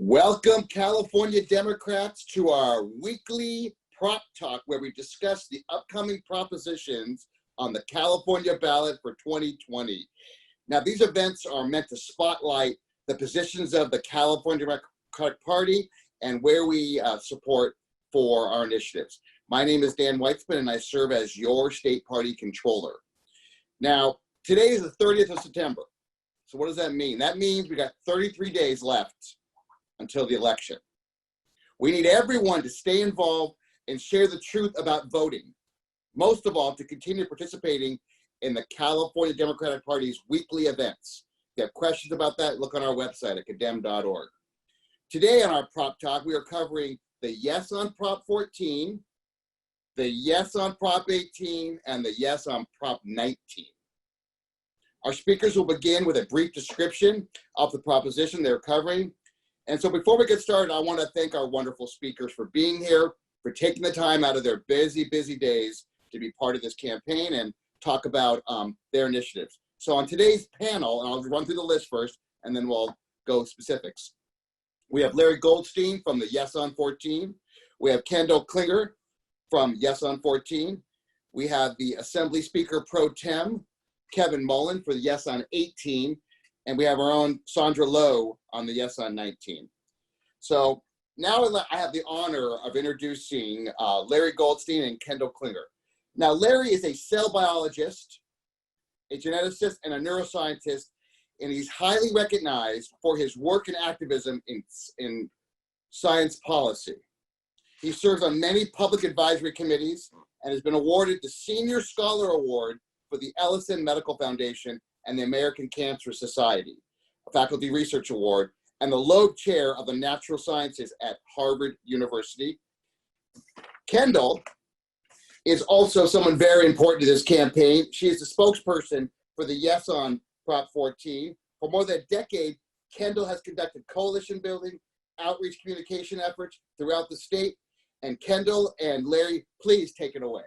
Welcome, California Democrats, to our weekly prop talk where we discuss the upcoming propositions on the California ballot for 2020. Now, these events are meant to spotlight the positions of the California Democratic Party and where we support for our initiatives. My name is Dan Weitzman, and I serve as your state party controller. Now, today is the 30th of September. So what does that mean? That means we got 33 days left until the election. We need everyone to stay involved and share the truth about voting. Most of all, to continue participating in the California Democratic Party's weekly events. If you have questions about that, look on our website at condemn.org. Today on our Prop Talk, we are covering the yes on Prop 14, the yes on Prop 18, and the yes on Prop 19. Our speakers will begin with a brief description of the proposition they're covering. And so before we get started, I want to thank our wonderful speakers for being here, for taking the time out of their busy days to be part of this campaign and talk about their initiatives. So on today's panel, and I'll run through the list first, and then we'll go specifics. We have Larry Goldstein from the Yes on 14. We have Kendall Klinger from Yes on 14. We have the Assembly Speaker Pro Tem, Kevin Mullen, for the Yes on 18. And we have our own Sandra Lowe on the Yes on 19. So now I have the honor of introducing Larry Goldstein and Kendall Klinger. Now, Larry is a cell biologist, a geneticist, and a neuroscientist, and he's highly recognized for his work and activism in science policy. He serves on many public advisory committees and has been awarded the Senior Scholar Award for the Ellison Medical Foundation and the American Cancer Society, a faculty research award, and the Loeb Chair of the Natural Sciences at Harvard University. Kendall is also someone very important to this campaign. She is the spokesperson for the Yes on Prop 14. For more than a decade, Kendall has conducted coalition building, outreach communication efforts throughout the state. And Kendall and Larry, please take it away.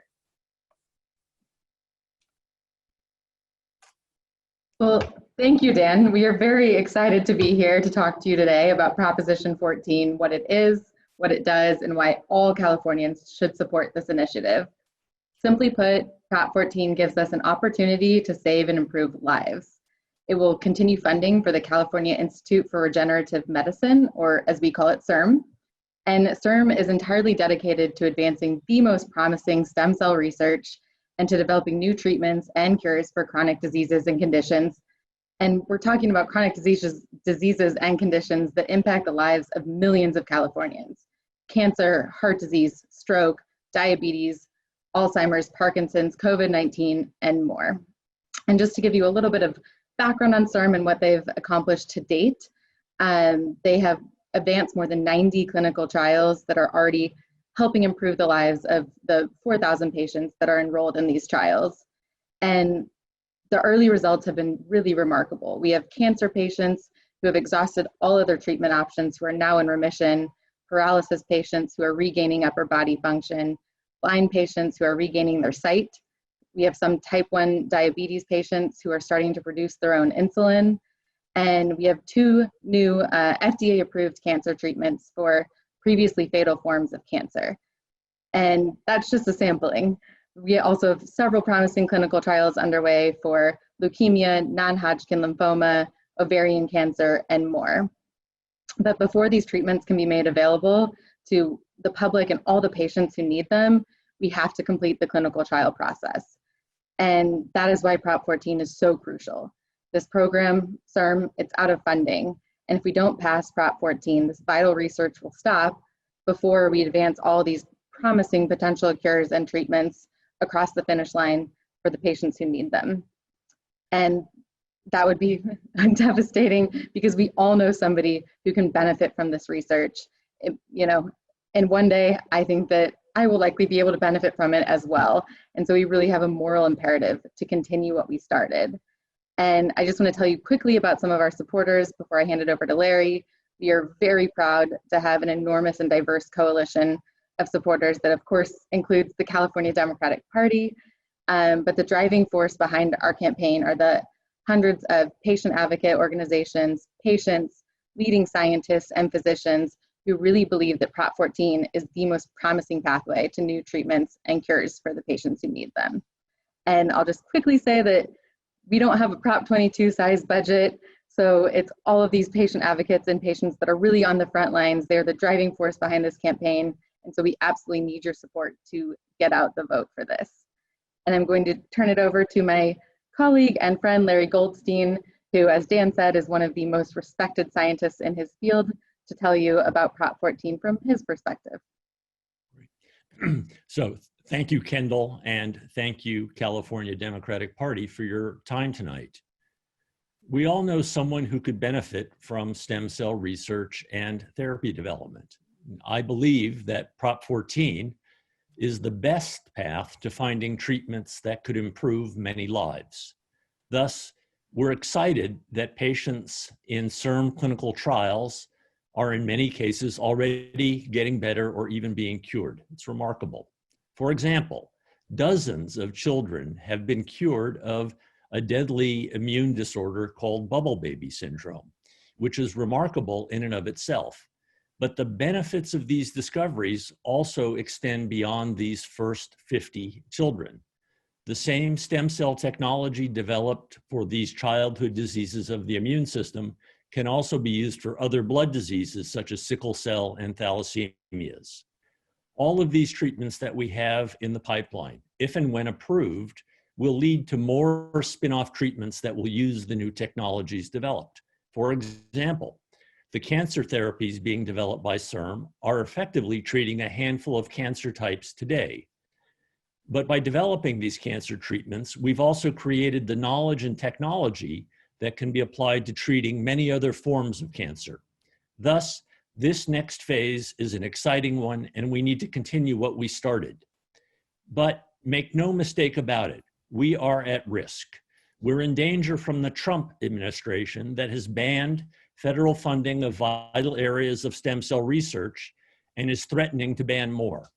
Well, thank you, Dan. We are very excited to be here to talk to you today about Proposition 14, what it is, what it does, and why all Californians should support this initiative. Simply put, Prop 14 gives us an opportunity to save and improve lives. It will continue funding for the California Institute for Regenerative Medicine, or as we call it, CIRM. And CIRM is entirely dedicated to advancing the most promising stem cell research and to developing new treatments and cures for chronic diseases and conditions. And we're talking about chronic diseases and conditions that impact the lives of millions of Californians. Cancer, heart disease, stroke, diabetes, Alzheimer's, Parkinson's, COVID-19, and more. And just to give you a little bit of background on CIRM and what they've accomplished to date, they have advanced more than 90 clinical trials that are already helping improve the lives of the 4,000 patients that are enrolled in these trials. And the early results have been really remarkable. We have cancer patients who have exhausted all other treatment options who are now in remission, paralysis patients who are regaining upper body function, blind patients who are regaining their sight. We have some type 1 diabetes patients who are starting to produce their own insulin. And we have 2 new FDA-approved cancer treatments for previously fatal forms of cancer. And that's just a sampling. We also have several promising clinical trials underway for leukemia, non-Hodgkin lymphoma, ovarian cancer, and more. But before these treatments can be made available to the public and all the patients who need them, we have to complete the clinical trial process. And that is why Prop 14 is so crucial. This program, CIRM, it's out of funding. And if we don't pass Prop 14, this vital research will stop before we advance all these promising potential cures and treatments across the finish line for the patients who need them. And that would be devastating because we all know somebody who can benefit from this research. And one day I think that I will likely be able to benefit from it as well. And so we really have a moral imperative to continue what we started. And I just want to tell you quickly about some of our supporters before I hand it over to Larry. We are very proud to have an enormous and diverse coalition of supporters that of course includes the California Democratic Party, but the driving force behind our campaign are the hundreds of patient advocate organizations, patients, leading scientists and physicians who really believe that Prop 14 is the most promising pathway to new treatments and cures for the patients who need them. And I'll just quickly say that we don't have a Prop 22 size budget, so it's all of these patient advocates and patients that are really on the front lines. They're the driving force behind this campaign, and so we absolutely need your support to get out the vote for this. And I'm going to turn it over to my colleague and friend, Larry Goldstein, who, as Dan said, is one of the most respected scientists in his field, to tell you about Prop 14 from his perspective. So thank you, Kendall, and thank you, California Democratic Party, for your time tonight. We all know someone who could benefit from stem cell research and therapy development. I believe that Prop 14 is the best path to finding treatments that could improve many lives. Thus, we're excited that patients in CIRM clinical trials are in many cases already getting better or even being cured. It's remarkable. For example, dozens of children have been cured of a deadly immune disorder called bubble baby syndrome, which is remarkable in and of itself. But the benefits of these discoveries also extend beyond these first 50 children. The same stem cell technology developed for these childhood diseases of the immune system can also be used for other blood diseases such as sickle cell and thalassemias. All of these treatments that we have in the pipeline, if and when approved, will lead to more spin-off treatments that will use the new technologies developed. For example, the cancer therapies being developed by CIRM are effectively treating a handful of cancer types today. But by developing these cancer treatments, we've also created the knowledge and technology that can be applied to treating many other forms of cancer. Thus, this next phase is an exciting one, and we need to continue what we started. But make no mistake about it, we are at risk. We're in danger from the Trump administration that has banned federal funding of vital areas of stem cell research and is threatening to ban more.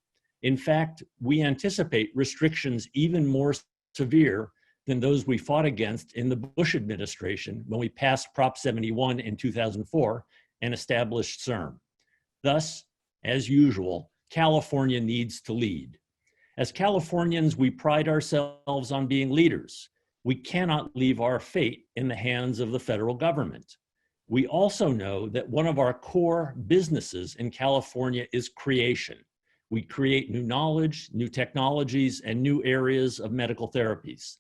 In fact, we anticipate restrictions even more severe than those we fought against in the Bush administration when we passed Prop 71 in 2004 and established CIRM. Thus, as usual, California needs to lead. As Californians, we pride ourselves on being leaders. We cannot leave our fate in the hands of the federal government. We also know that one of our core businesses in California is creation. We create new knowledge, new technologies, and new areas of medical therapies.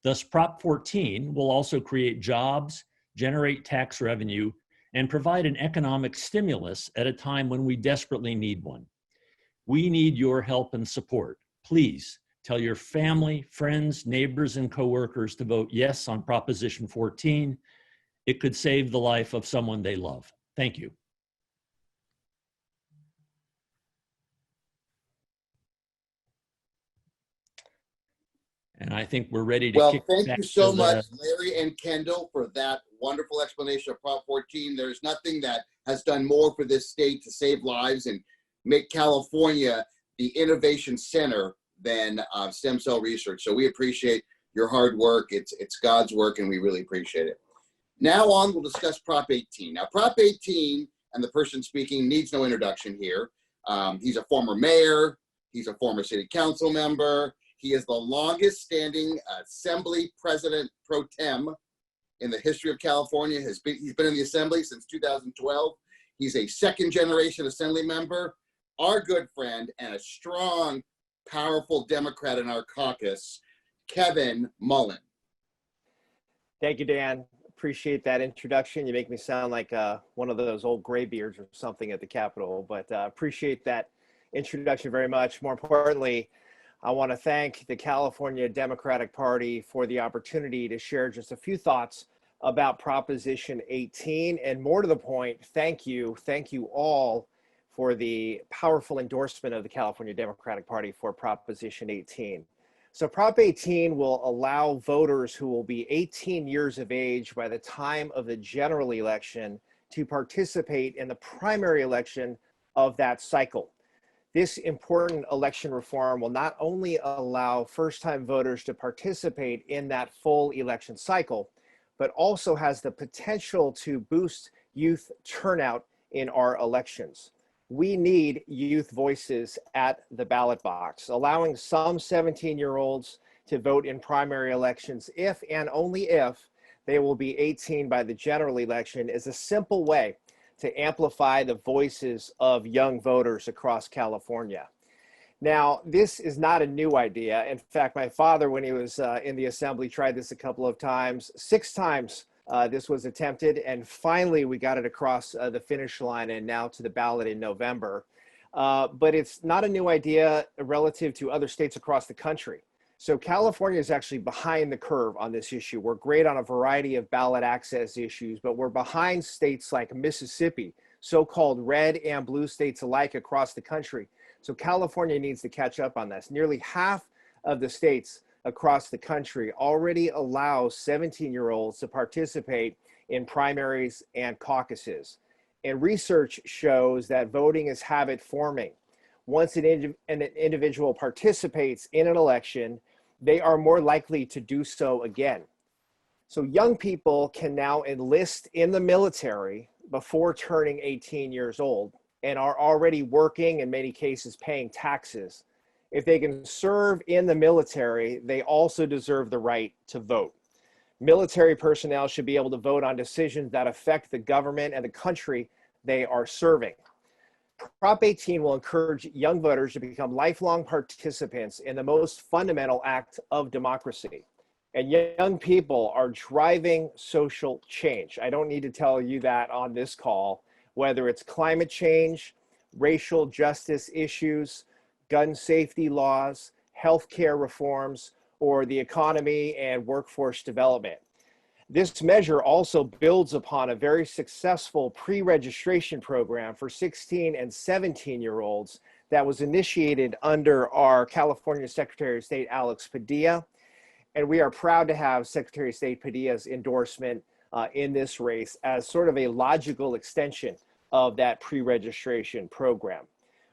Thus, Prop 14 will also create jobs, generate tax revenue, and provide an economic stimulus at a time when we desperately need one. We need your help and support. Please tell your family, friends, neighbors, and coworkers to vote yes on Proposition 14. It could save the life of someone they love. Thank you. And I think we're ready to kick thank back you so to much, Larry and Kendall, for that wonderful explanation of Prop 14. There's nothing that has done more for this state to save lives and make California the innovation center than stem cell research. So we appreciate your hard work. It's God's work, and we really appreciate it. Now on, we'll discuss Prop 18. Now, Prop 18, and the person speaking needs no introduction here. He's a former mayor. He's a former city council member. He is the longest standing assembly president pro tem in the history of California. He's been in the assembly since 2012. He's a second generation assembly member, our good friend, and a strong, powerful Democrat in our caucus, Kevin Mullen. Thank you, Dan. Appreciate that introduction. You make me sound like one of those old graybeards or something at the Capitol, but appreciate that introduction very much. More importantly, I want to thank the California Democratic Party for the opportunity to share just a few thoughts about Proposition 18. And more to the point, thank you all for the powerful endorsement of the California Democratic Party for Proposition 18. So Prop 18 will allow voters who will be 18 years of age by the time of the general election to participate in the primary election of that cycle. This important election reform will not only allow first-time voters to participate in that full election cycle, but also has the potential to boost youth turnout in our elections. We need youth voices at the ballot box. Allowing some 17-year-olds to vote in primary elections if and only if they will be 18 by the general election is a simple way to amplify the voices of young voters across California. Now, this is not a new idea. In fact, my father, when he was in the assembly, tried this a couple of times. 6 times this was attempted, and finally we got it across the finish line and now to the ballot in November. But it's not a new idea relative to other states across the country. So California is actually behind the curve on this issue. We're great on a variety of ballot access issues, but we're behind states like Mississippi, so-called red and blue states alike across the country. So California needs to catch up on this. Nearly half of the states across the country already allow 17-year-olds to participate in primaries and caucuses. And research shows that voting is habit forming. Once an individual participates in an election, they are more likely to do so again. So young people can now enlist in the military before turning 18 years old and are already working, in many cases paying taxes. If they can serve in the military, they also deserve the right to vote. Military personnel should be able to vote on decisions that affect the government and the country they are serving. Prop 18 will encourage young voters to become lifelong participants in the most fundamental act of democracy. And young people are driving social change. I don't need to tell you that on this call, whether it's climate change, racial justice issues, gun safety laws, healthcare reforms, or the economy and workforce development. This measure also builds upon a very successful pre-registration program for 16 and 17-year-olds that was initiated under our California Secretary of State, Alex Padilla. And we are proud to have Secretary of State Padilla's endorsement in this race as sort of a logical extension of that pre-registration program.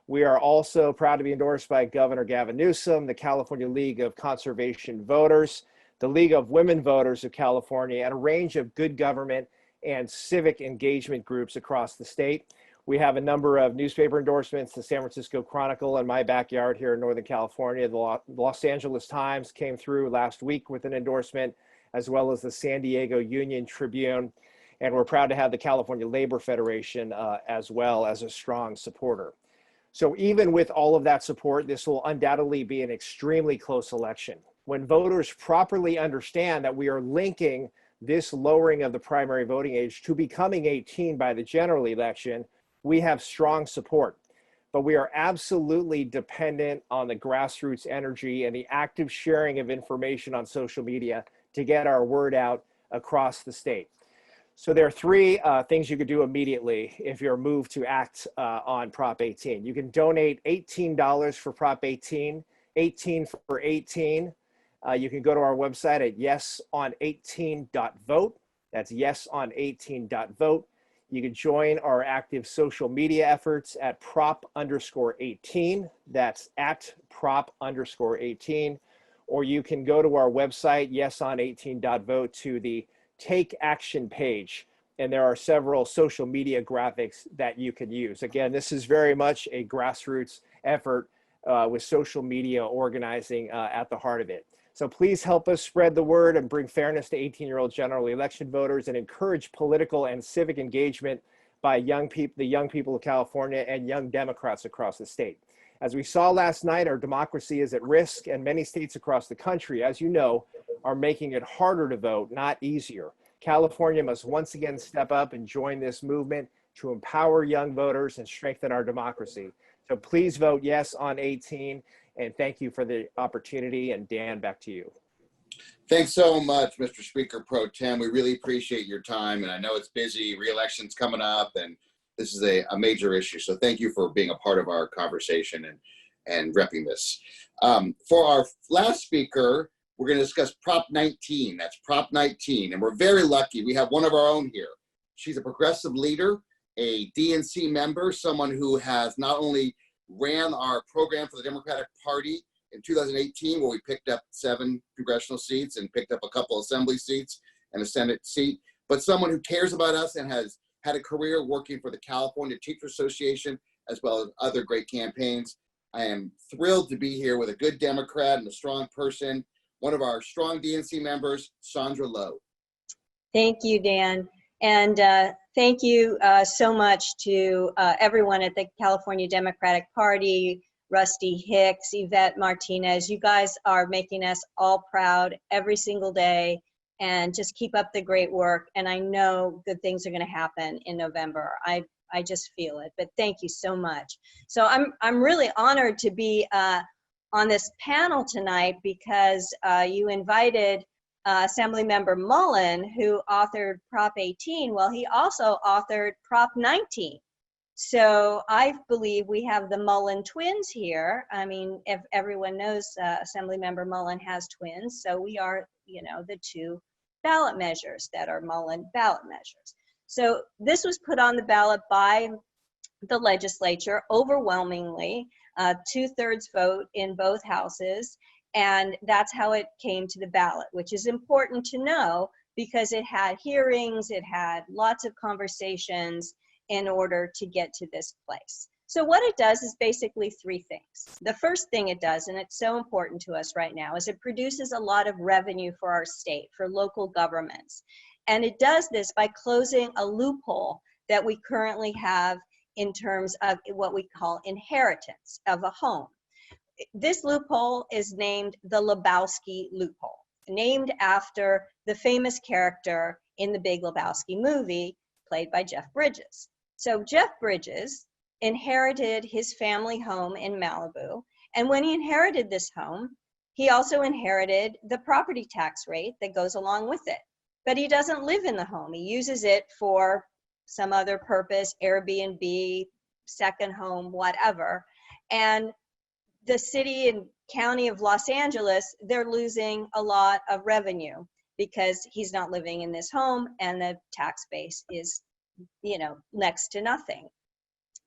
We are also proud to be endorsed by Governor Gavin Newsom, the California League of Conservation Voters, the League of Women Voters of California, and a range of good government and civic engagement groups across the state. We have a number of newspaper endorsements, the San Francisco Chronicle in my backyard here in Northern California. The Los Angeles Times came through last week with an endorsement, as well as the San Diego Union Tribune. And we're proud to have the California Labor Federation as well as a strong supporter. So even with all of that support, this will undoubtedly be an extremely close election. When voters properly understand that we are linking this lowering of the primary voting age to becoming 18 by the general election, we have strong support. But we are absolutely dependent on the grassroots energy and the active sharing of information on social media to get our word out across the state. So there are 3 things you could do immediately if you're moved to act on Prop 18. You can donate $18 for Prop 18, 18 for 18. You can go to our website at yeson18.vote. That's yeson18.vote. You can join our active social media efforts at prop_18. That's at prop_18. Or you can go to our website, yeson18.vote, to the Take Action page. And there are several social media graphics that you can use. Again, this is very much a grassroots effort with social media organizing at the heart of it. So please help us spread the word and bring fairness to 18-year-old general election voters and encourage political and civic engagement by the young people of California and young Democrats across the state. As we saw last night, our democracy is at risk, and many states across the country, as you know, are making it harder to vote, not easier. California must once again step up and join this movement to empower young voters and strengthen our democracy. So please vote yes on 18. And thank you for the opportunity. And Dan, back to you. Thanks so much, Mr. Speaker Pro Tem. We really appreciate your time. And I know it's busy, re-election's coming up, and this is a major issue. So thank you for being a part of our conversation and repping this. For our last speaker, we're going to discuss Prop 19. That's Prop 19. And we're very lucky. We have one of our own here. She's a progressive leader, a DNC member, someone who has not only ran our program for the Democratic Party in 2018, where we picked up 7 congressional seats and picked up a couple assembly seats and a Senate seat, but someone who cares about us and has had a career working for the California Teacher Association, as well as other great campaigns. I am thrilled to be here with a good Democrat and a strong person, one of our strong DNC members, Sandra Lowe. Thank you, Dan. And thank you so much to everyone at the California Democratic Party, Rusty Hicks, Yvette Martinez. You guys are making us all proud every single day, and just keep up the great work. And I know good things are going to happen in November. I just feel it, but thank you so much. So I'm really honored to be on this panel tonight because you invited Assemblymember Mullen, who authored Prop 18. Well, he also authored Prop 19. So I believe we have the Mullen twins here. I mean, if everyone knows, Assemblymember Mullen has twins. So we are, you know, the two ballot measures that are Mullen ballot measures. So this was put on the ballot by the legislature overwhelmingly, 2/3 vote in both houses. And that's how it came to the ballot, which is important to know because it had hearings, it had lots of conversations in order to get to this place. So what it does is basically three things. The first thing it does, and it's so important to us right now, is it produces a lot of revenue for our state, for local governments. And it does this by closing a loophole that we currently have in terms of what we call inheritance of a home. This loophole is named the Lebowski loophole, named after the famous character in the Big Lebowski movie, played by Jeff Bridges. So Jeff Bridges inherited his family home in Malibu, and when he inherited this home, he also inherited the property tax rate that goes along with it. But he doesn't live in the home. He uses it for some other purpose, Airbnb, second home, whatever. And the city and county of Los Angeles, they're losing a lot of revenue because he's not living in this home and the tax base is, you know, next to nothing.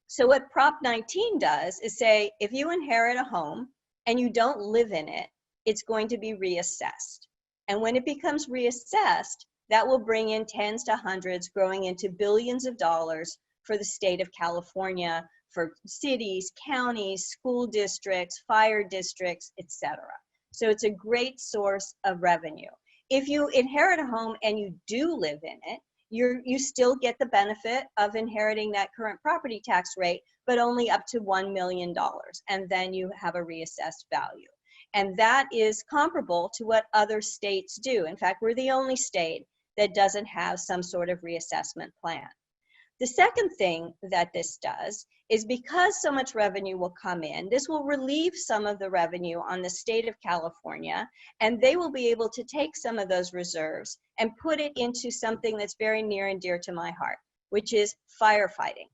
So what Prop 19 does is say, if you inherit a home and you don't live in it, it's going to be reassessed. And when it becomes reassessed, that will bring in tens to hundreds, growing into billions of dollars for the state of California, for cities, counties, school districts, fire districts, etc. So it's a great source of revenue. If you inherit a home and you do live in it, you still get the benefit of inheriting that current property tax rate, but only up to $1 million. And then you have a reassessed value. And that is comparable to what other states do. In fact, we're the only state that doesn't have some sort of reassessment plan. The second thing that this does is because so much revenue will come in, this will relieve some of the revenue on the state of California, and they will be able to take some of those reserves and put it into something that's very near and dear to my heart, which is firefighting.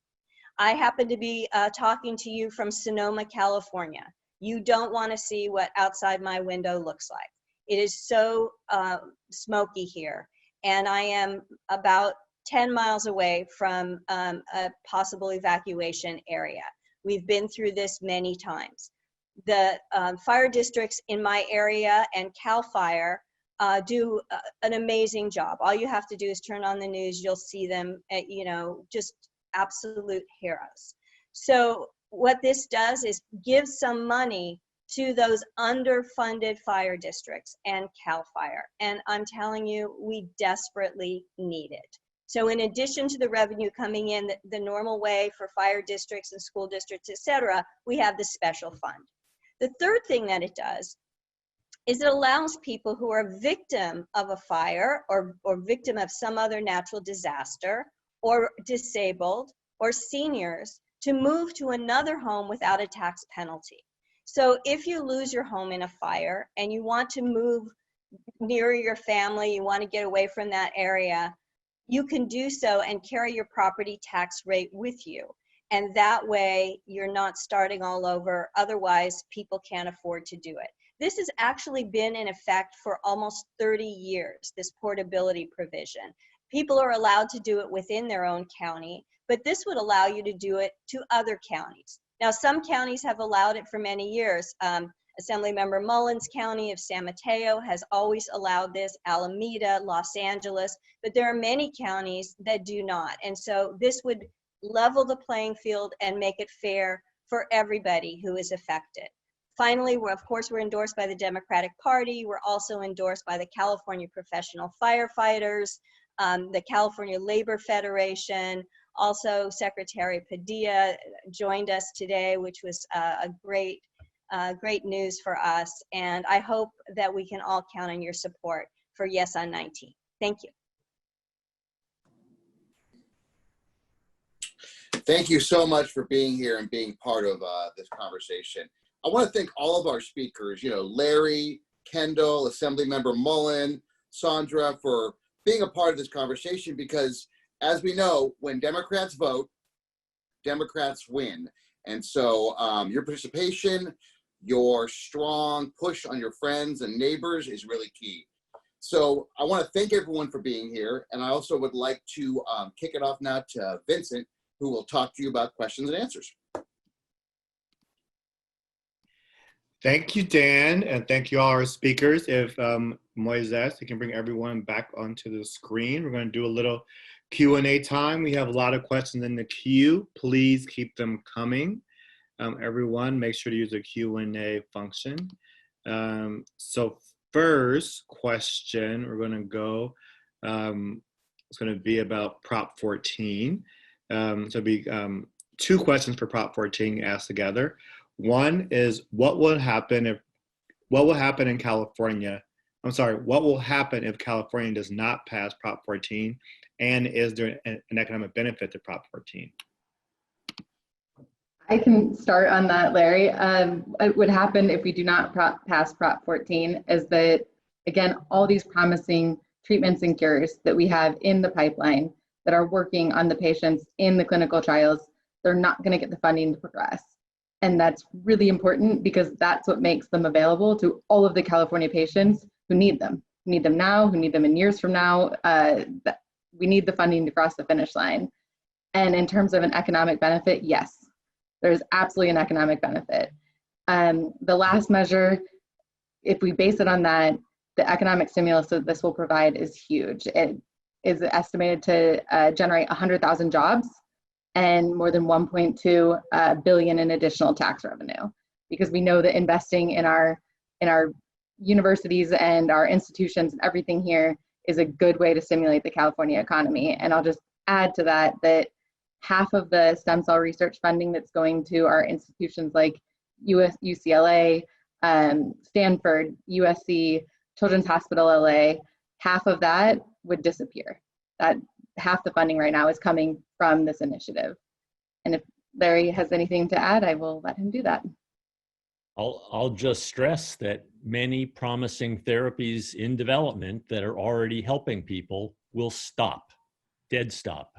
I happen to be talking to you from Sonoma, California. You don't want to see what outside my window looks like. It is so smoky here, and I am about 10 miles away from a possible evacuation area. We've been through this many times. The fire districts in my area and CAL FIRE do an amazing job. All you have to do is turn on the news, you'll see them, you know, just absolute heroes. So what this does is give some money to those underfunded fire districts and CAL FIRE. And I'm telling you, we desperately need it. So in addition to the revenue coming in the normal way for fire districts and school districts, et cetera, we have the special fund. The third thing that it does is it allows people who are victim of a fire or victim of some other natural disaster or disabled or seniors to move to another home without a tax penalty. So if you lose your home in a fire and you want to move near your family, you want to get away from that area, you can do so and carry your property tax rate with you. And that way you're not starting all over. Otherwise, people can't afford to do it. This has actually been in effect for almost 30 years, this portability provision. People are allowed to do it within their own county, but this would allow you to do it to other counties. Now, some counties have allowed it for many years. Assemblymember Mullins County of San Mateo has always allowed this, Alameda, Los Angeles, but there are many counties that do not. And so this would level the playing field and make it fair for everybody who is affected. Finally, we're endorsed by the Democratic Party. We're also endorsed by the California Professional Firefighters, the California Labor Federation. Also, Secretary Padilla joined us today, which was a great news for us. And I hope that we can all count on your support for Yes on 19. Thank you. Thank you so much for being here and being part of this conversation. I want to thank all of our speakers, Larry, Kendall, Assemblymember Mullen, Sandra, for being a part of this conversation, because as we know, when Democrats vote, Democrats win. And so your participation, your strong push on your friends and neighbors is really key. So I want to thank everyone for being here. And I also would like to kick it off now to Vincent, who will talk to you about questions and answers. Thank you, Dan, and thank you all our speakers. If Moises, you can bring everyone back onto the screen. We're going to do a little Q&A time. We have a lot of questions in the queue. Please keep them coming. Everyone, make sure to use the Q&A function. So first question, we're going to go, it's going to be about Prop 14. So it'll be two questions for Prop 14 asked together. One is what will happen in California? What will happen if California does not pass Prop 14? And is there an economic benefit to Prop 14? I can start on that, Larry. What would happen if we do not pass Prop 14 is that, again, all these promising treatments and cures that we have in the pipeline that are working on the patients in the clinical trials, they're not going to get the funding to progress. And that's really important because that's what makes them available to all of the California patients who need them now, who need them in years from now. We need the funding to cross the finish line. And in terms of an economic benefit, yes, there's absolutely an economic benefit. The last measure, if we base it on that, the economic stimulus that this will provide is huge. It is estimated to generate 100,000 jobs and more than 1.2 billion in additional tax revenue, because we know that investing in our universities and our institutions and everything here is a good way to stimulate the California economy. And I'll just add to that half of the stem cell research funding that's going to our institutions like UCLA, Stanford, USC, Children's Hospital LA, half of that would disappear. That half the funding right now is coming from this initiative. And if Larry has anything to add, I will let him do that. I'll just stress that many promising therapies in development that are already helping people will stop, dead stop,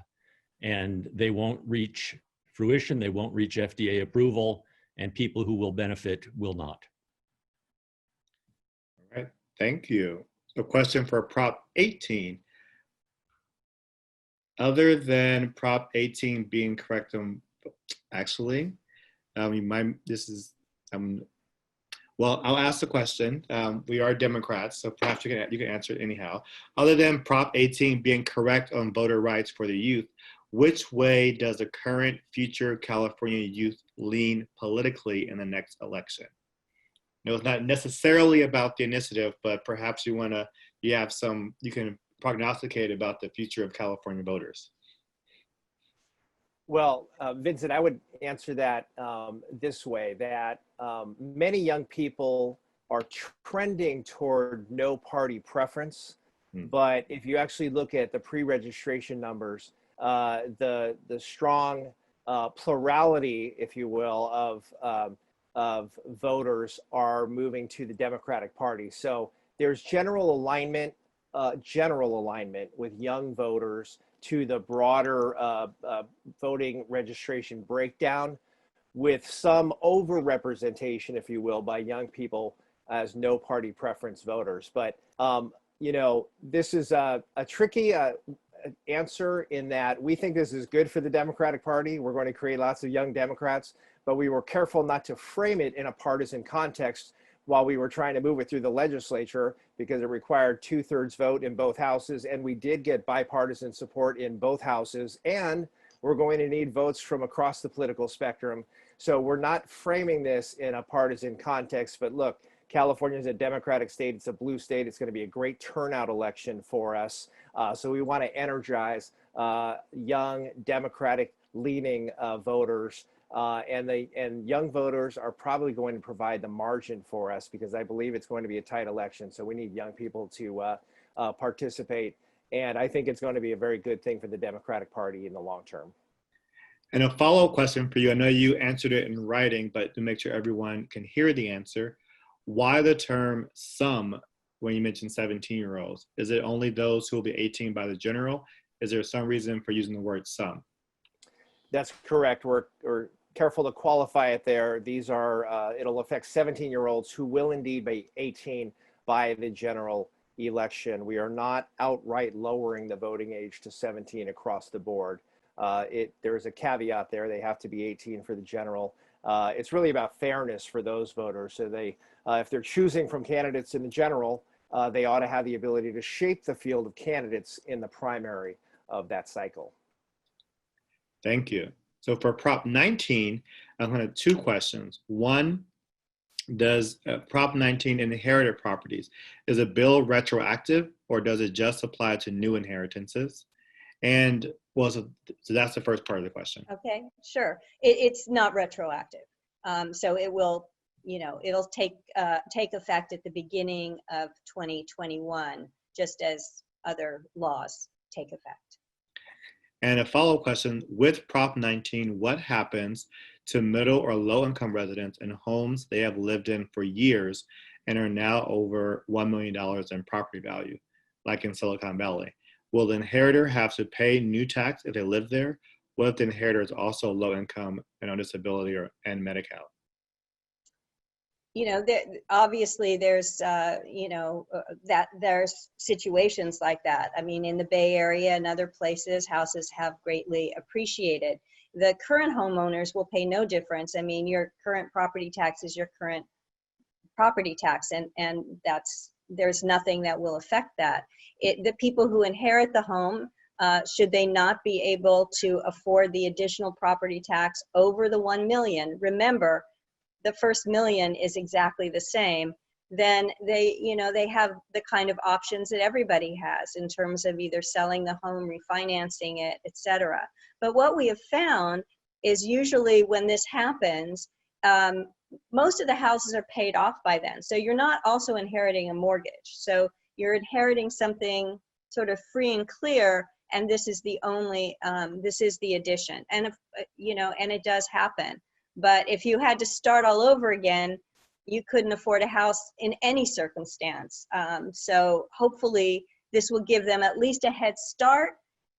and they won't reach fruition, they won't reach FDA approval, and people who will benefit will not. All right, thank you. So question for Prop 18. Other than Prop 18 being correct, well, I'll ask the question. We are Democrats, so perhaps you can answer it anyhow. Other than Prop 18 being correct on voter rights for the youth, which way does the current future California youth lean politically in the next election? No, it's not necessarily about the initiative, but perhaps you can prognosticate about the future of California voters. Well, Vincent, I would answer that this way, that many young people are trending toward no party preference. But if you actually look at the pre-registration numbers, the strong plurality, if you will, of voters are moving to the Democratic Party. So there's general alignment with young voters to the broader voting registration breakdown, with some overrepresentation, if you will, by young people as no party preference voters. But, this is a tricky, answer in that we think this is good for the Democratic Party. We're going to create lots of young Democrats, but we were careful not to frame it in a partisan context while we were trying to move it through the legislature, because it required 2/3 vote in both houses. And we did get bipartisan support in both houses. And we're going to need votes from across the political spectrum. So we're not framing this in a partisan context, but look, California is a Democratic state. It's a blue state. It's going to be a great turnout election for us. So we want to energize young Democratic leaning voters. And young voters are probably going to provide the margin for us, because I believe it's going to be a tight election. So we need young people to participate. And I think it's going to be a very good thing for the Democratic Party in the long term. And a follow-up question for you. I know you answered it in writing, but to make sure everyone can hear the answer, why the term some when you mention 17-year-olds? Is it only those who will be 18 by the general? Is there some reason for using the word some? That's correct. We're careful to qualify it there. These are, it'll affect 17-year-olds who will indeed be 18 by the general election. We are not outright lowering the voting age to 17 across the board. There's a caveat there. They have to be 18 for the general. It's really about fairness for those voters. So they, if they're choosing from candidates in the general, they ought to have the ability to shape the field of candidates in the primary of that cycle. Thank you. So for Prop 19, I'm going to have two questions. One, does Prop 19 inherited properties, is a bill retroactive, or does it just apply to new inheritances? And well, so that's the first part of the question. Okay, sure. It's not retroactive. So it will, it'll take effect at the beginning of 2021, just as other laws take effect. And a follow-up question, with Prop 19, what happens to middle or low-income residents in homes they have lived in for years and are now over $1 million in property value, like in Silicon Valley? Will the inheritor have to pay new tax if they live there? What if the inheritor is also low income and on disability and Medi-Cal? Obviously there's, there's situations like that. I mean, in the Bay Area and other places, houses have greatly appreciated. The current homeowners will pay no difference. I mean, your current property tax is your current property tax, and there's nothing that will affect that. The people who inherit the home, should they not be able to afford the additional property tax over the 1 million, remember, the first million is exactly the same, then they have the kind of options that everybody has in terms of either selling the home, refinancing it, etc. But what we have found is usually when this happens, most of the houses are paid off by then. So you're not also inheriting a mortgage. So you're inheriting something sort of free and clear, and this is the only, this is the addition. And and it does happen. But if you had to start all over again, you couldn't afford a house in any circumstance. So hopefully this will give them at least a head start,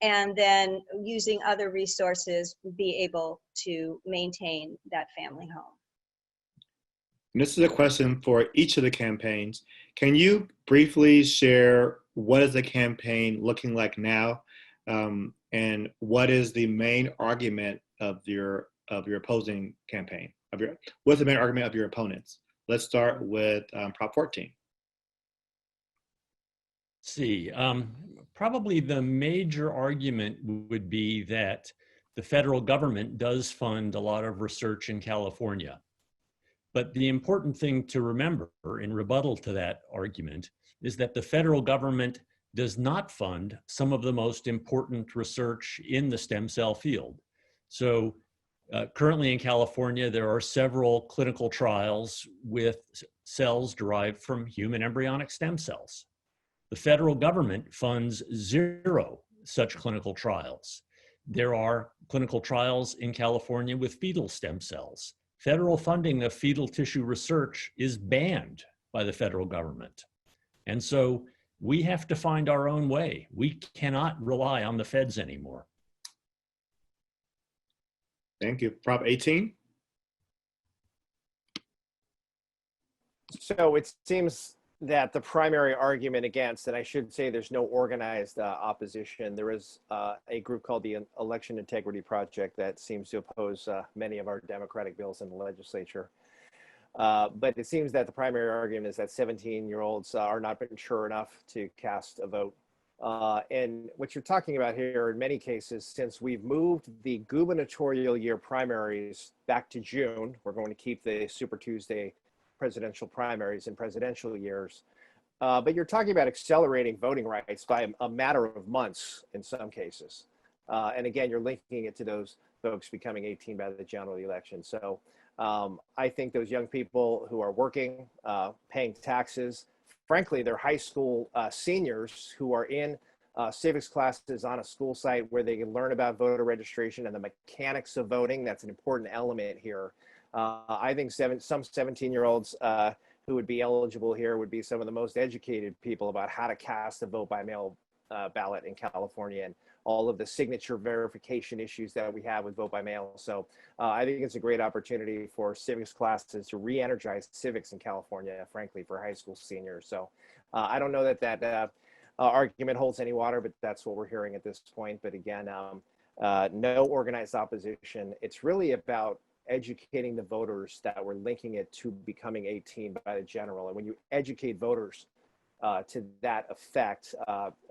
and then using other resources, be able to maintain that family home. And this is a question for each of the campaigns. Can you briefly share what is the campaign looking like now, and what is the main argument of your opposing campaign? What's the main argument of your opponents? Let's start with Prop 14. Probably the major argument would be that the federal government does fund a lot of research in California. But the important thing to remember in rebuttal to that argument is that the federal government does not fund some of the most important research in the stem cell field. So currently in California, there are several clinical trials with cells derived from human embryonic stem cells. The federal government funds 0 such clinical trials. There are clinical trials in California with fetal stem cells. Federal funding of fetal tissue research is banned by the federal government. And so we have to find our own way. We cannot rely on the feds anymore. Thank you. Prop 18. So it seems that the primary argument against, and I should say there's no organized opposition. There is a group called the Election Integrity Project that seems to oppose many of our Democratic bills in the legislature. But it seems that the primary argument is that 17-year-olds are not mature enough to cast a vote. And what you're talking about here, in many cases, since we've moved the gubernatorial year primaries back to June, we're going to keep the Super Tuesday presidential primaries in presidential years. But you're talking about accelerating voting rights by a matter of months in some cases. And again, you're linking it to those folks becoming 18 by the general election. So I think those young people who are working, paying taxes, frankly, they're high school seniors who are in civics classes on a school site where they can learn about voter registration and the mechanics of voting. That's an important element here. I think some 17-year-olds who would be eligible here would be some of the most educated people about how to cast a vote by mail ballot in California and all of the signature verification issues that we have with vote by mail. So I think it's a great opportunity for civics classes to re-energize civics in California, frankly, for high school seniors. So I don't know that argument holds any water, but that's what we're hearing at this point. But again, no organized opposition. It's really about educating the voters that we're linking it to becoming 18 by the general. And when you educate voters to that effect,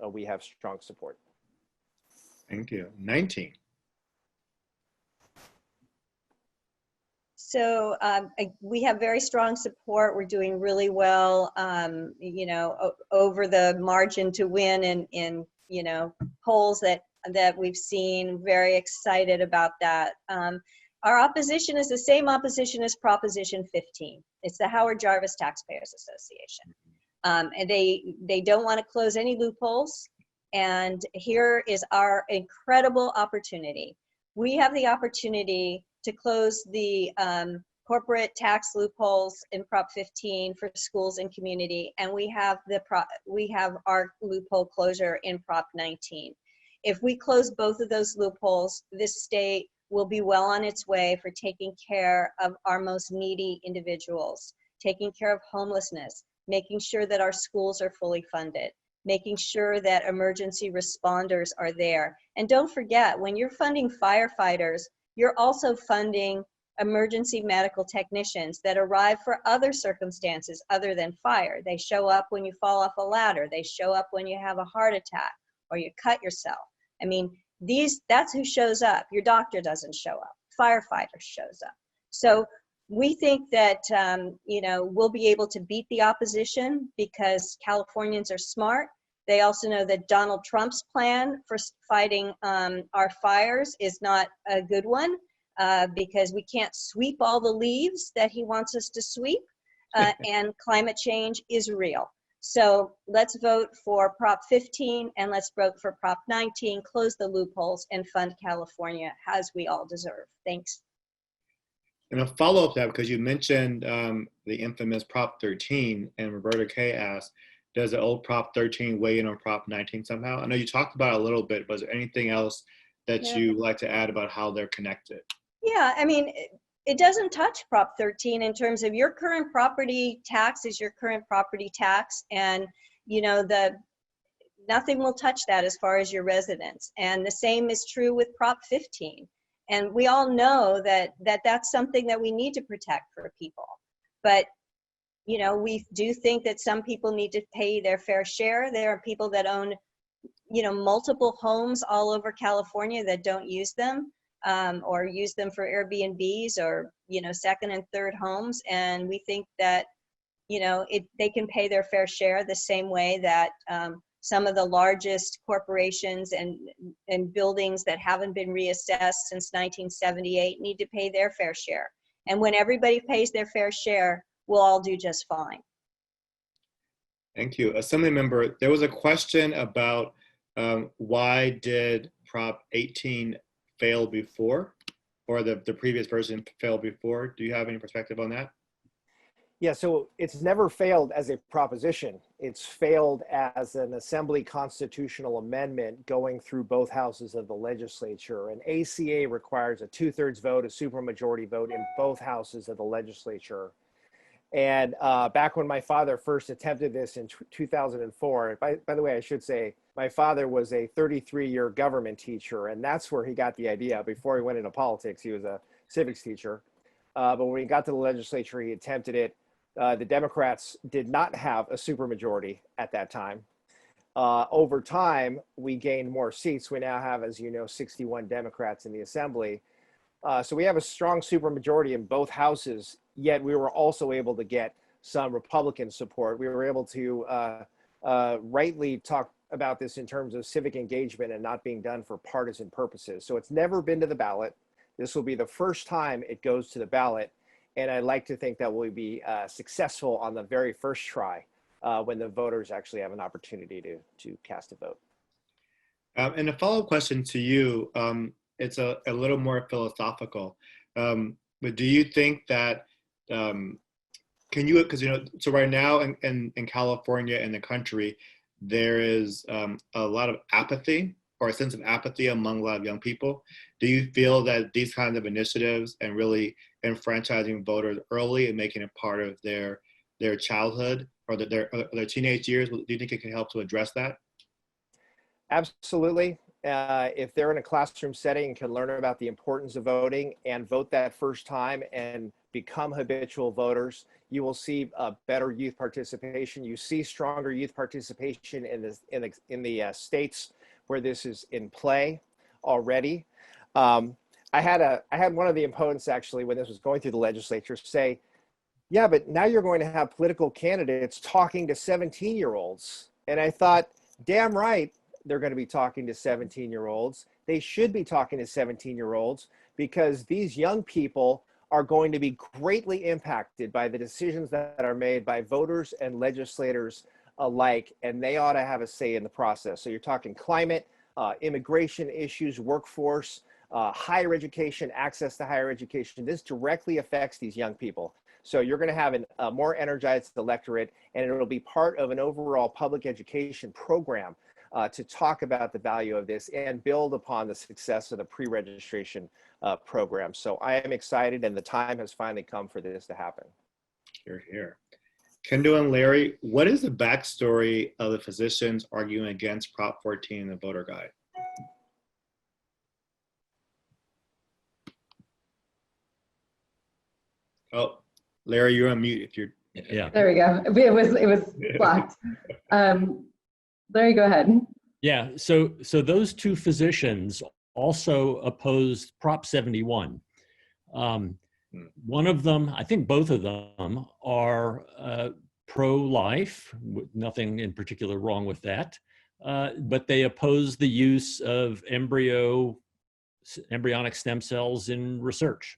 we have strong support. Thank you. 19. So we have very strong support. We're doing really well, you know, over the margin to win in you know, polls that we've seen. Very excited about that. Our opposition is the same opposition as Proposition 15. It's the Howard Jarvis Taxpayers Association. And they don't want to close any loopholes. And here is our incredible opportunity. We have the opportunity to close the corporate tax loopholes in Prop 15 for schools and community, and we have our loophole closure in Prop 19. If we close both of those loopholes, this state will be well on its way for taking care of our most needy individuals, taking care of homelessness, making sure that our schools are fully funded, making sure that emergency responders are there. And don't forget, when you're funding firefighters, you're also funding emergency medical technicians that arrive for other circumstances other than fire. They show up when you fall off a ladder. They show up when you have a heart attack or you cut yourself. I mean, that's who shows up. Your doctor doesn't show up. Firefighter shows up. So we think that, you know, we'll be able to beat the opposition because Californians are smart. They also know that Donald Trump's plan for fighting our fires is not a good one because we can't sweep all the leaves that he wants us to sweep, and climate change is real. So let's vote for Prop 15 and let's vote for Prop 19, close the loopholes and fund California as we all deserve. Thanks. And a follow-up to that, because you mentioned the infamous Prop 13, and Roberta Kay asked, does the old Prop 13 weigh in on Prop 19 somehow? I know you talked about it a little bit, but is there anything else that you'd like to add about how they're connected? Yeah, I mean, it doesn't touch Prop 13 in terms of your current property tax is your current property tax, and you know, nothing will touch that as far as your residence. And the same is true with Prop 15. And we all know that that's something that we need to protect for people. But you know, we do think that some people need to pay their fair share. There are people that own, you know, multiple homes all over California that don't use them or use them for Airbnbs or, you know, second and third homes. And we think that, you know, they can pay their fair share the same way that some of the largest corporations and buildings that haven't been reassessed since 1978 need to pay their fair share. And when everybody pays their fair share, we'll all do just fine. Thank you. Assembly member, there was a question about why did Prop 18 fail before, or the previous version failed before? Do you have any perspective on that? Yeah, so it's never failed as a proposition. It's failed as an assembly constitutional amendment going through both houses of the legislature. And ACA requires a 2/3 vote, a supermajority vote in both houses of the legislature. And back when my father first attempted this in 2004, by the way, I should say, my father was a 33-year government teacher, and that's where he got the idea. Before he went into politics, he was a civics teacher. But when he got to the legislature, he attempted it. The Democrats did not have a supermajority at that time. Over time, we gained more seats. We now have, as you know, 61 Democrats in the Assembly. So we have a strong supermajority in both houses, yet we were also able to get some Republican support. We were able to rightly talk about this in terms of civic engagement and not being done for partisan purposes. So it's never been to the ballot. This will be the first time it goes to the ballot. And I'd like to think that we'll be successful on the very first try when the voters actually have an opportunity to cast a vote. And a follow-up question to you, it's a little more philosophical, but do you think that, can you, because, you know, so right now in California and the country, there is a lot of apathy or a sense of apathy among a lot of young people. Do you feel that these kinds of initiatives and really enfranchising voters early and making it part of their childhood or their teenage years, do you think it can help to address that? Absolutely. If they're in a classroom setting and can learn about the importance of voting and vote that first time and become habitual voters, you will see better youth participation. You see stronger youth participation in the states where this is in play already. I had one of the opponents actually, when this was going through the legislature, say, "Yeah, but now you're going to have political candidates talking to 17-year-olds." And I thought, damn right, they're going to be talking to 17-year-olds. They should be talking to 17-year-olds because these young people are going to be greatly impacted by the decisions that are made by voters and legislators alike, and they ought to have a say in the process. So you're talking climate, immigration issues, workforce, higher education, access to higher education. This directly affects these young people. So you're going to have a more energized electorate, and it'll be part of an overall public education program to talk about the value of this and build upon the success of the pre-registration program. So I am excited, and the time has finally come for this to happen. Hear, hear. Kendall and Larry, what is the backstory of the physicians arguing against Prop 14 in the voter guide? Oh, Larry, you're on mute if you're. Yeah. There we go. It was blocked. Larry, go ahead. Yeah, so those two physicians also opposed Prop 71. One of them, I think both of them, are pro-life, nothing in particular wrong with that, but they oppose the use of embryonic stem cells in research,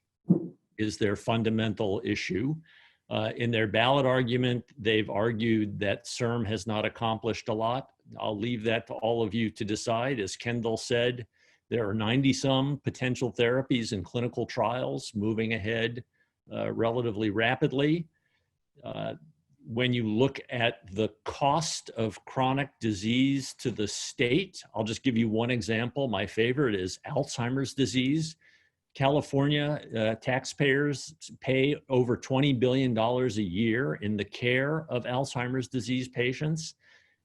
is their fundamental issue. In their ballot argument, they've argued that CIRM has not accomplished a lot. I'll leave that to all of you to decide. As Kendall said, there are 90-some potential therapies in clinical trials moving ahead relatively rapidly. When you look at the cost of chronic disease to the state, I'll just give you one example. My favorite is Alzheimer's disease. California taxpayers pay over $20 billion a year in the care of Alzheimer's disease patients.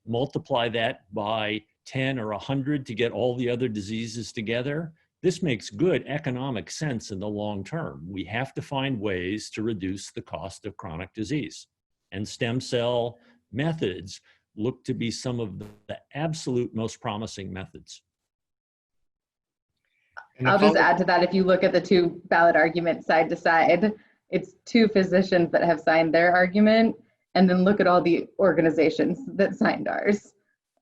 Multiply that by 10 or 100 to get all the other diseases together. This makes good economic sense in the long term. We have to find ways to reduce the cost of chronic disease. And stem cell methods look to be some of the absolute most promising methods. I'll just add to that, if you look at the two ballot arguments side to side, it's two physicians that have signed their argument, and then look at all the organizations that signed ours.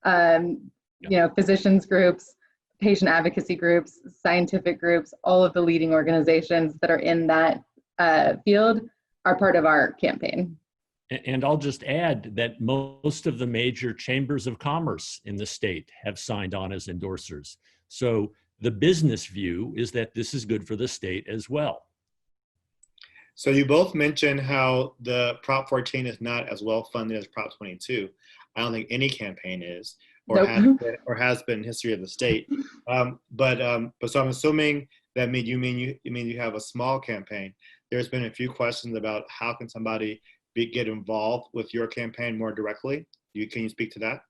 You know, physicians groups, patient advocacy groups, scientific groups, all of the leading organizations that are in that field are part of our campaign. And I'll just add that most of the major chambers of commerce in the state have signed on as endorsers. So the business view is that this is good for the state as well. So you both mentioned how the Prop 14 is not as well funded as Prop 22. I don't think any campaign is, or Nope. has been in history of the state. But so I'm assuming that you mean you have a small campaign. There's been a few questions about how can somebody get involved with your campaign more directly? Can you speak to that?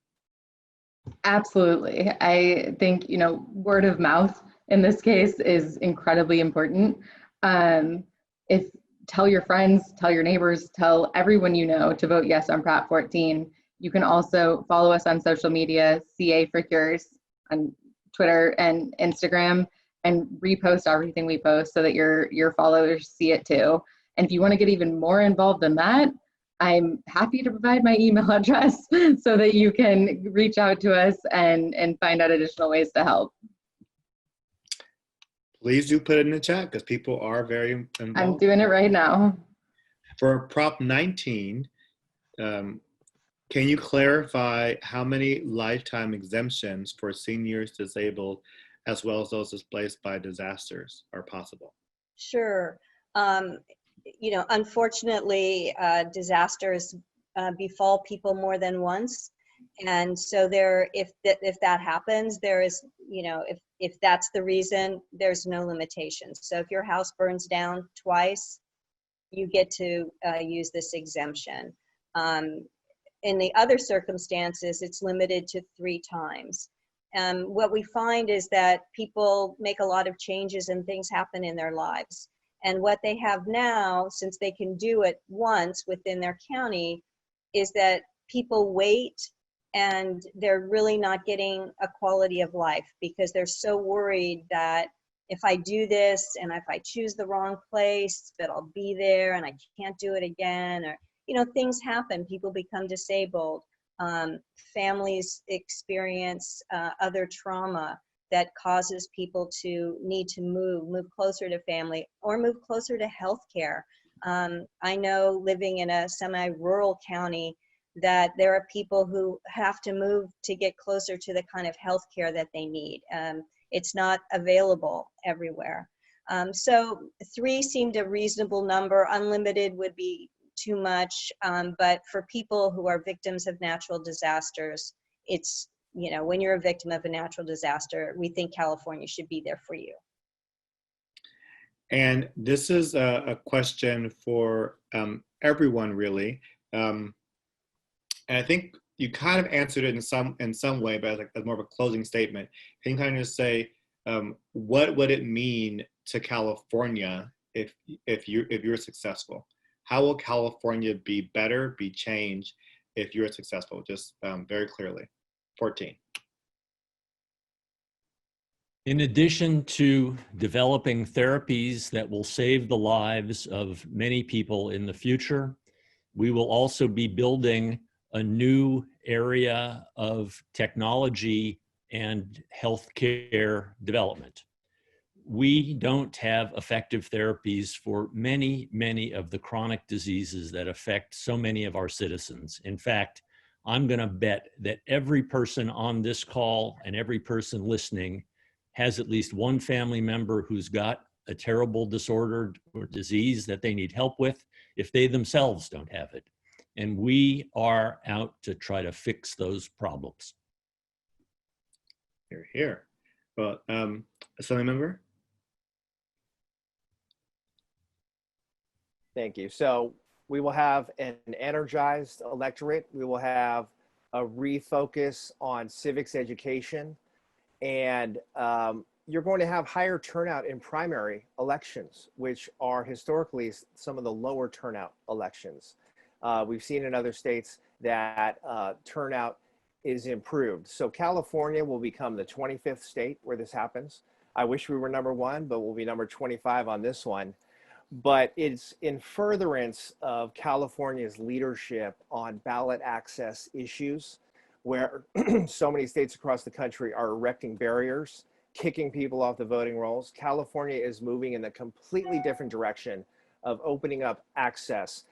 Absolutely. I think, word of mouth in this case is incredibly important. If tell your friends, tell your neighbors, tell everyone you know to vote yes on Prop 14. You can also follow us on social media, CA for Cures on Twitter and Instagram, and repost everything we post so that your followers see it too. And if you want to get even more involved than that, I'm happy to provide my email address so that you can reach out to us and find out additional ways to help. Please do put it in the chat because people are very involved. I'm doing it right now. For Prop 19, can you clarify how many lifetime exemptions for seniors, disabled, as well as those displaced by disasters are possible? Sure. Unfortunately, disasters befall people more than once. And so if that happens, there is, if that's the reason, there's no limitations. So if your house burns down twice, you get to use this exemption. In the other circumstances, it's limited to 3 times. What we find is that people make a lot of changes and things happen in their lives. And what they have now, since they can do it once within their county, is that people wait and they're really not getting a quality of life because they're so worried that if I do this and if I choose the wrong place, that I'll be there and I can't do it again, or things happen. People become disabled. Families experience other trauma that causes people to need to move closer to family or move closer to healthcare. I know, living in a semi-rural county, that there are people who have to move to get closer to the kind of healthcare that they need. It's not available everywhere. So 3 seemed a reasonable number. Unlimited would be too much, but for people who are victims of natural disasters, it's, when you're a victim of a natural disaster, we think California should be there for you. And this is a question for everyone, really. And I think you kind of answered it in some way, but as more of a closing statement. Can you kind of just say, what would it mean to California if you're successful? How will California be better, be changed if you're successful? Just very clearly. 14. In addition to developing therapies that will save the lives of many people in the future, we will also be building a new area of technology and healthcare development. We don't have effective therapies for many, many of the chronic diseases that affect so many of our citizens. In fact, I'm going to bet that every person on this call and every person listening has at least one family member who's got a terrible disorder or disease that they need help with if they themselves don't have it. And we are out to try to fix those problems. Here, here. Well, Assembly Member? Thank you. So we will have an energized electorate. We will have a refocus on civics education, and you're going to have higher turnout in primary elections, which are historically some of the lower turnout elections. We've seen in other states that turnout is improved. So California will become the 25th state where this happens. I wish we were number 1, but we'll be number 25 on this one. But it's in furtherance of California's leadership on ballot access issues, where so many states across the country are erecting barriers, kicking people off the voting rolls. California is moving in a completely different direction of opening up access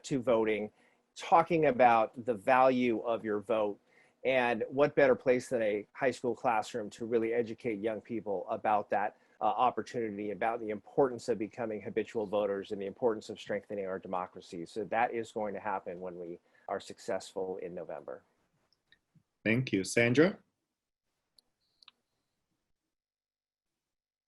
to voting, talking about the value of your vote. And what better place than a high school classroom to really educate young people about that opportunity, about the importance of becoming habitual voters and the importance of strengthening our democracy. So that is going to happen when we are successful in November. Thank you. Sandra?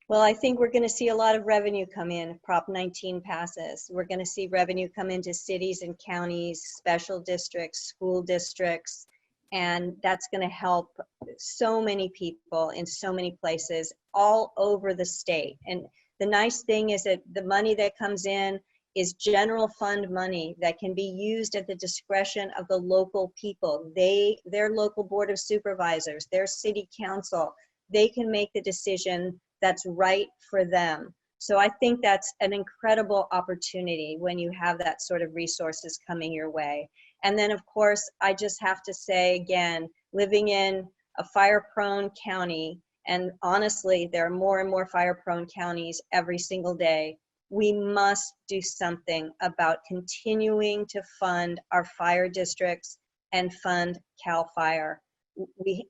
Well, I think we're going to see a lot of revenue come in if Prop 19 passes. We're going to see revenue come into cities and counties, special districts, school districts, and that's going to help so many people in so many places all over the state. And the nice thing is that the money that comes in is general fund money that can be used at the discretion of the local people. Their local board of supervisors, their city council, they can make the decision that's right for them. So I think that's an incredible opportunity when you have that sort of resources coming your way. And then of course, I just have to say again, living in a fire-prone county, and honestly, there are more and more fire-prone counties every single day, we must do something about continuing to fund our fire districts and fund CAL FIRE.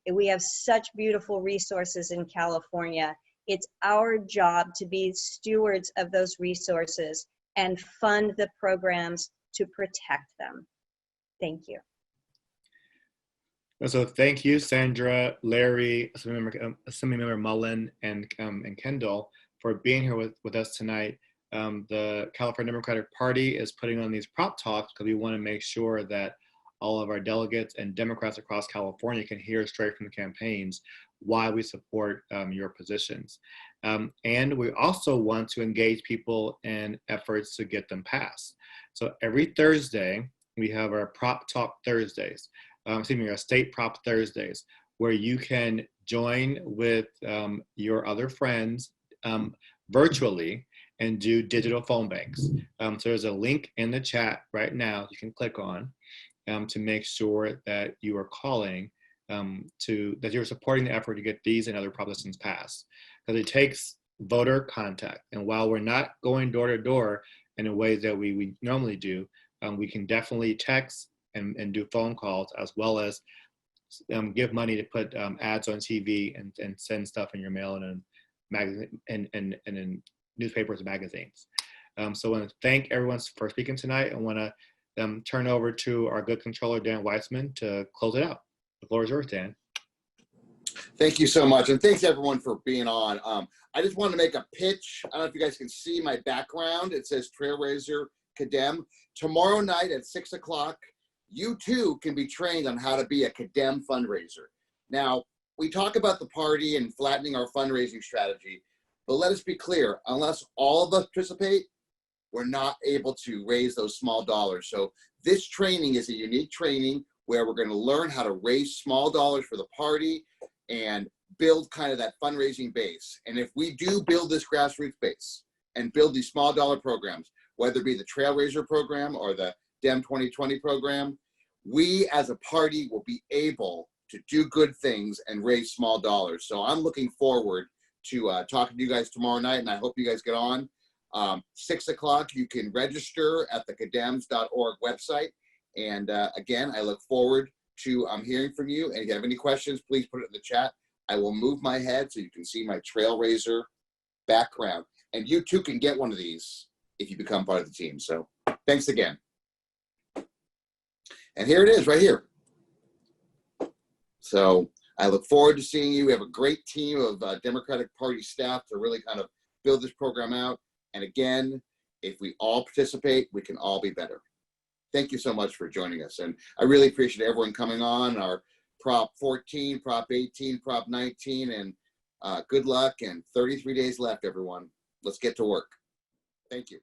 We have such beautiful resources in California. It's our job to be stewards of those resources and fund the programs to protect them. Thank you. So thank you, Sandra, Larry, Assemblymember Mullen, and Kendall for being here with us tonight. The California Democratic Party is putting on these prop talks because we want to make sure that all of our delegates and Democrats across California can hear straight from the campaigns why we support your positions. And we also want to engage people in efforts to get them passed. So every Thursday, we have our Prop Talk Thursdays, our State Prop Thursdays, where you can join with your other friends virtually and do digital phone banks. So there's a link in the chat right now you can click on to make sure that you are calling that you're supporting the effort to get these and other propositions passed. Because it takes voter contact. And while we're not going door to door in a way that we normally do, we can definitely text and do phone calls, as well as give money to put ads on TV and send stuff in your mail and in magazine and in newspapers and magazines. So I want to thank everyone for speaking tonight. I want to turn over to our good controller, Dan Weissman, to close it out. The floor is yours, Dan. Thank you so much. And thanks everyone for being on. I just wanted to make a pitch. I don't know if you guys can see my background. It says Trailraiser Cadem. Tomorrow night at 6 o'clock, you too can be trained on how to be a Cadem fundraiser. Now, we talk about the party and flattening our fundraising strategy, but let us be clear, unless all of us participate, we're not able to raise those small dollars. So this training is a unique training where we're going to learn how to raise small dollars for the party and build kind of that fundraising base. And if we do build this grassroots base and build these small dollar programs, whether it be the Trailraiser program or the DEM 2020 program, we as a party will be able to do good things and raise small dollars. So I'm looking forward to talking to you guys tomorrow night, and I hope you guys get on. 6 o'clock, you can register at the cadems.org website. And again, I look forward to hearing from you. And if you have any questions, please put it in the chat. I will move my head so you can see my Trailraiser background. And you too can get one of these if you become part of the team. So thanks again. And here it is right here. So I look forward to seeing you. We have a great team of Democratic Party staff to really kind of build this program out. And again, if we all participate, we can all be better. Thank you so much for joining us. And I really appreciate everyone coming on our Prop 14, Prop 18, Prop 19, and good luck and 33 days left, everyone. Let's get to work. Thank you.